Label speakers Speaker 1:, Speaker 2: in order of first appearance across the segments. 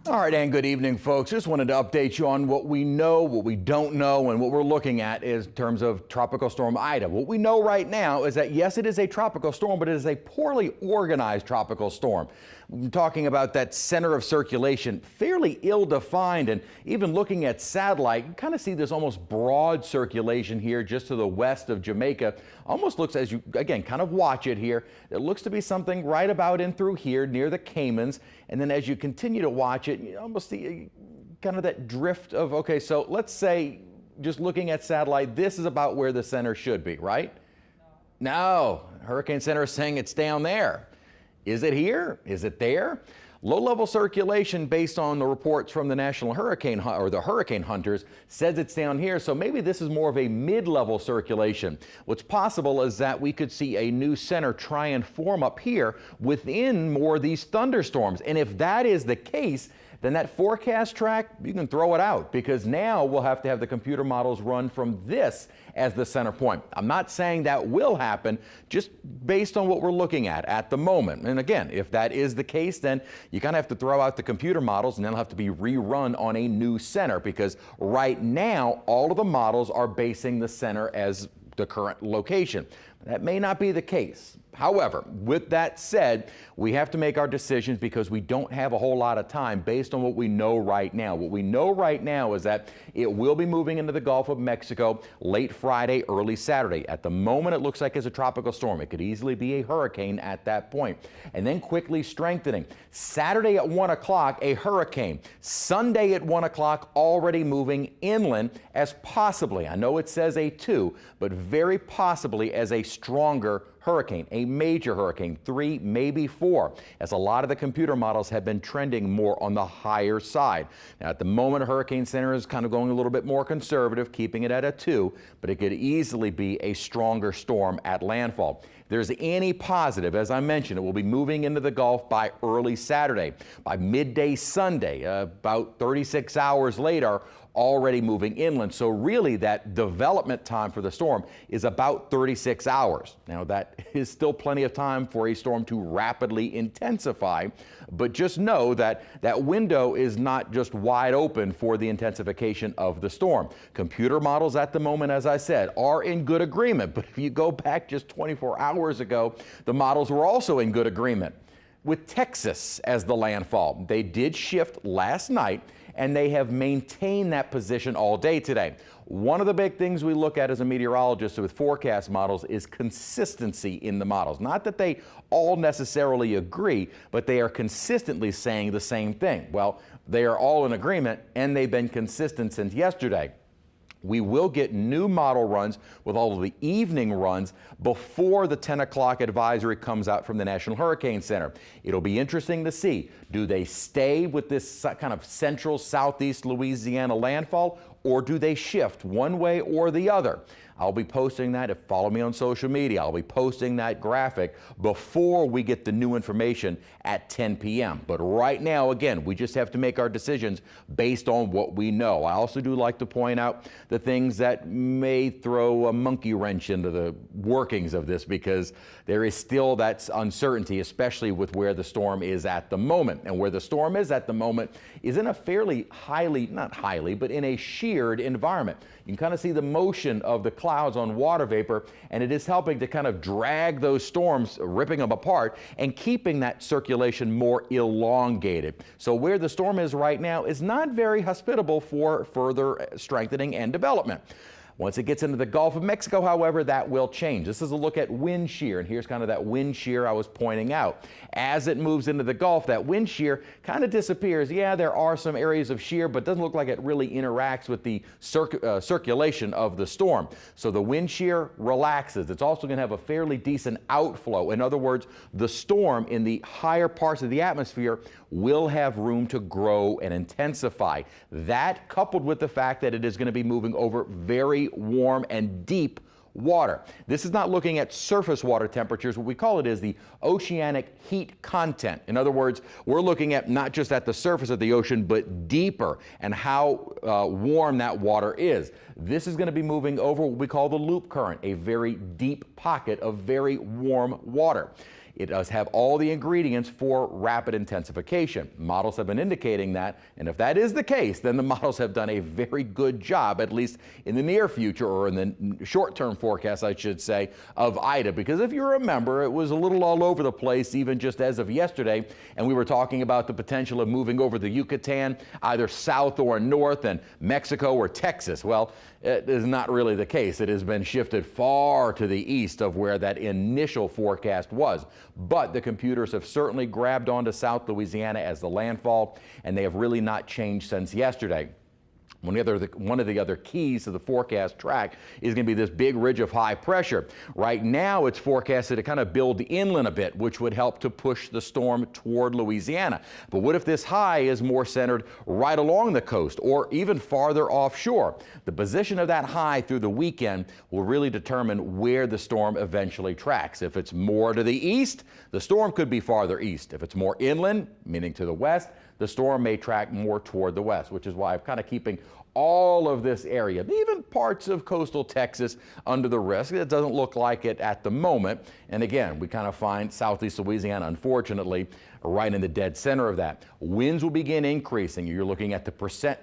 Speaker 1: All right, and good evening, folks. Just wanted to update you on what we know, what we don't know, and what we're looking at in terms of Tropical Storm Ida. What we know right now is that, yes, it is a tropical storm, but it is a poorly organized tropical storm. We're talking about that center of circulation, fairly ill-defined, and even looking at satellite, you kind of see this almost broad circulation here just to the west of Jamaica. Almost looks, as you, again, kind of watch it here, it looks to be something right about in through here near the Caymans. And then as you continue to watch it, you almost see kind of that drift of, okay, so let's say, just looking at satellite, this is about where the center should be, right? No. Hurricane Center is saying it's down there. Is it here? Is it there? Low-level circulation, based on the reports from the National Hurricane or the Hurricane Hunters, says it's down here. So maybe this is more of a mid-level circulation. What's possible is that we could see a new center try and form up here within more of these thunderstorms. And if that is the case, then that forecast track, you can throw it out, because now we'll have to have the computer models run from this as the center point. I'm not saying that will happen, just based on what we're looking at the moment. And again, if that is the case, then you kind of have to throw out the computer models and they'll have to be rerun on a new center, because right now all of the models are basing the center as the current location. That may not be the case. However, with that said, we have to make our decisions because we don't have a whole lot of time based on what we know right now. What we know right now is that it will be moving into the Gulf of Mexico late Friday, early Saturday. At the moment, it looks like it's a tropical storm. It could easily be a hurricane at that point, and then quickly strengthening. Saturday at 1 o'clock, a hurricane. Sunday at 1 o'clock, already moving inland as possibly, I know it says a 2, but very possibly as a stronger hurricane, a major hurricane, 3, maybe 4, as a lot of the computer models have been trending more on the higher side. Now, at the moment, Hurricane Center is kind of going a little bit more conservative, keeping it at a 2, but it could easily be a stronger storm at landfall. If there's any positive, as I mentioned, it will be moving into the Gulf by early Saturday. By midday Sunday, about 36 hours later, already moving inland. So really that development time for the storm is about 36 hours. Now, that is still plenty of time for a storm to rapidly intensify, but just know that that window is not just wide open for the intensification of the storm. Computer models at the moment, as I said, are in good agreement, but if you go back just 24 hours ago, the models were also in good agreement with Texas as the landfall. They did shift last night, and they have maintained that position all day today. One of the big things we look at as a meteorologist with forecast models is consistency in the models. Not that they all necessarily agree, but they are consistently saying the same thing. Well, they are all in agreement, and they've been consistent since yesterday. We will get new model runs with all of the evening runs before the 10 o'clock advisory comes out from the National Hurricane Center. It'll be interesting to see, do they stay with this kind of central southeast Louisiana landfall, or do they shift one way or the other? I'll be posting that. If you follow me on social media, I'll be posting that graphic before we get the new information at 10 p.m. But right now, again, we just have to make our decisions based on what we know. I also do like to point out the things that may throw a monkey wrench into the workings of this, because there is still that uncertainty, especially with where the storm is at the moment. And where the storm is at the moment is in a fairly not highly, but in a sheared environment. You can kind of see the motion of the clouds on water vapor, and it is helping to kind of drag those storms, ripping them apart and keeping that circulation more elongated. So where the storm is right now is not very hospitable for further strengthening and development. Once it gets into the Gulf of Mexico, however, that will change. This is a look at wind shear, and here's kind of that wind shear I was pointing out. As it moves into the Gulf, that wind shear kind of disappears. Yeah, there are some areas of shear, but it doesn't look like it really interacts with the circulation of the storm. So the wind shear relaxes. It's also going to have a fairly decent outflow. In other words, the storm in the higher parts of the atmosphere will have room to grow and intensify. That, coupled with the fact that it is going to be moving over very warm and deep water. This is not looking at surface water temperatures. What we call it is the oceanic heat content. In other words, we're looking at not just at the surface of the ocean, but deeper, and how warm that water is. This is going to be moving over what we call the loop current, a very deep pocket of very warm water. it does have all the ingredients for rapid intensification. Models have been indicating that, and if that is the case, then the models have done a very good job, at least in the near future, or in the short-term forecast, I should say, of Ida. Because if you remember, it was a little all over the place even just as of yesterday, and we were talking about the potential of moving over the Yucatan, either south or north, and Mexico or Texas. Well, it is not really the case. It has been shifted far to the east of where that initial forecast was. But the computers have certainly grabbed onto South Louisiana as the landfall, and they have really not changed since yesterday. One of the other keys to the forecast track is going to be this big ridge of high pressure. Right now, it's forecasted to kind of build inland a bit, which would help to push the storm toward Louisiana. But what if this high is more centered right along the coast or even farther offshore? The position of that high through the weekend will really determine where the storm eventually tracks. If it's more to the east, the storm could be farther east. If it's more inland, meaning to the west, the storm may track more toward the west, which is why I'm kind of keeping all of this area, even parts of coastal Texas, under the risk. It doesn't look like it at the moment. And again, we kind of find southeast Louisiana, unfortunately, right in the dead center of that. Winds will begin increasing. You're looking at the percent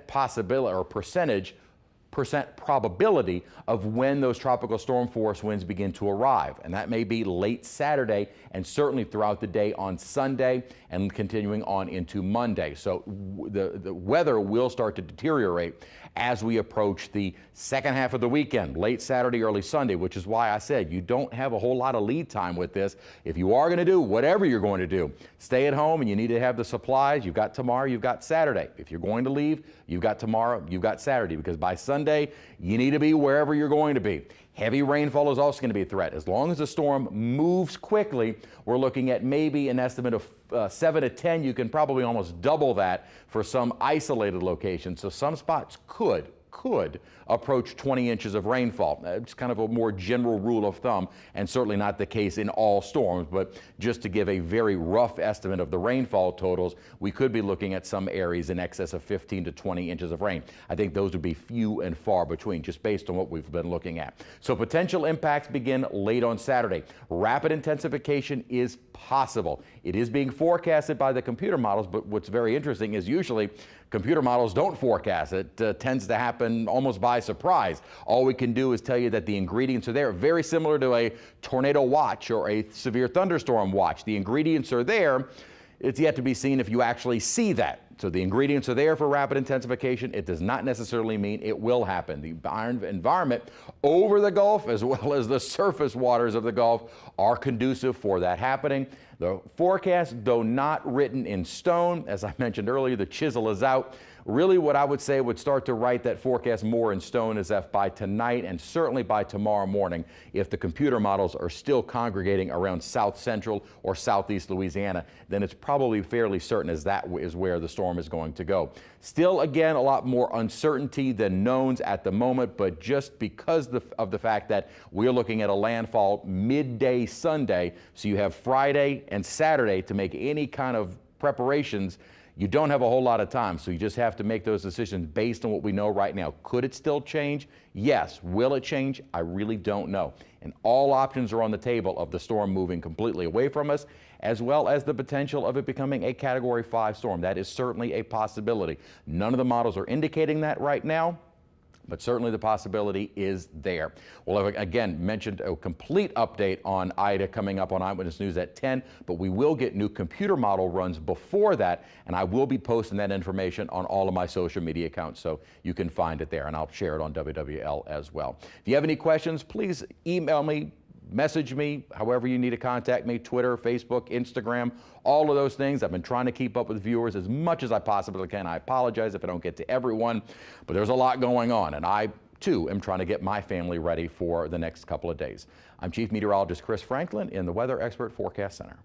Speaker 1: probability of when those tropical storm force winds begin to arrive. And that may be late Saturday and certainly throughout the day on Sunday and continuing on into Monday. So the weather will start to deteriorate as we approach the second half of the weekend, late Saturday, early Sunday, which is why I said you don't have a whole lot of lead time with this. If you are going to do whatever you're going to do, stay at home and you need to have the supplies. You've got tomorrow, you've got Saturday. If you're going to leave, you've got tomorrow, you've got Saturday, because by Sunday, you need to be wherever you're going to be. Heavy rainfall is also going to be a threat. As long as the storm moves quickly, we're looking at maybe an estimate of 7 to 10. You can probably almost double that for some isolated locations. So some spots could approach 20 inches of rainfall. It's kind of a more general rule of thumb, and certainly not the case in all storms, but just to give a very rough estimate of the rainfall totals, we could be looking at some areas in excess of 15 to 20 inches of rain. I think those would be few and far between, just based on what we've been looking at. So potential impacts begin late on Saturday. Rapid intensification is possible. It is being forecasted by the computer models, but what's very interesting is usually computer models don't forecast. It tends to happen almost by surprise. All we can do is tell you that the ingredients are there, very similar to a tornado watch or a severe thunderstorm watch. The ingredients are there. It's yet to be seen if you actually see that. So the ingredients are there for rapid intensification. It does not necessarily mean it will happen. The environment over the Gulf, as well as the surface waters of the Gulf, are conducive for that happening. The forecast, though not written in stone, as I mentioned earlier, the chisel is out. Really what I would say would start to write that forecast more in stone is that by tonight and certainly by tomorrow morning, if the computer models are still congregating around south central or southeast Louisiana, then it's probably fairly certain as that is where the storm is going to go. Still, again, a lot more uncertainty than knowns at the moment, but just because of the fact that we're looking at a landfall midday Sunday, so you have Friday and Saturday to make any kind of preparations, you don't have a whole lot of time, so you just have to make those decisions based on what we know right now. Could it still change? Yes. Will it change? I really don't know. And all options are on the table of the storm moving completely away from us, as well as the potential of it becoming a Category 5 storm. That is certainly a possibility. None of the models are indicating that right now, but certainly the possibility is there. We'll have, again, mentioned a complete update on Ida coming up on Eyewitness News at 10, but we will get new computer model runs before that, and I will be posting that information on all of my social media accounts, so you can find it there, and I'll share it on WWL as well. If you have any questions, please email me, message me, however you need to contact me, Twitter, Facebook, Instagram, all of those things. I've been trying to keep up with viewers as much as I possibly can. I apologize if I don't get to everyone, but there's a lot going on, and I, too, am trying to get my family ready for the next couple of days. I'm Chief Meteorologist Chris Franklin in the Weather Expert Forecast Center.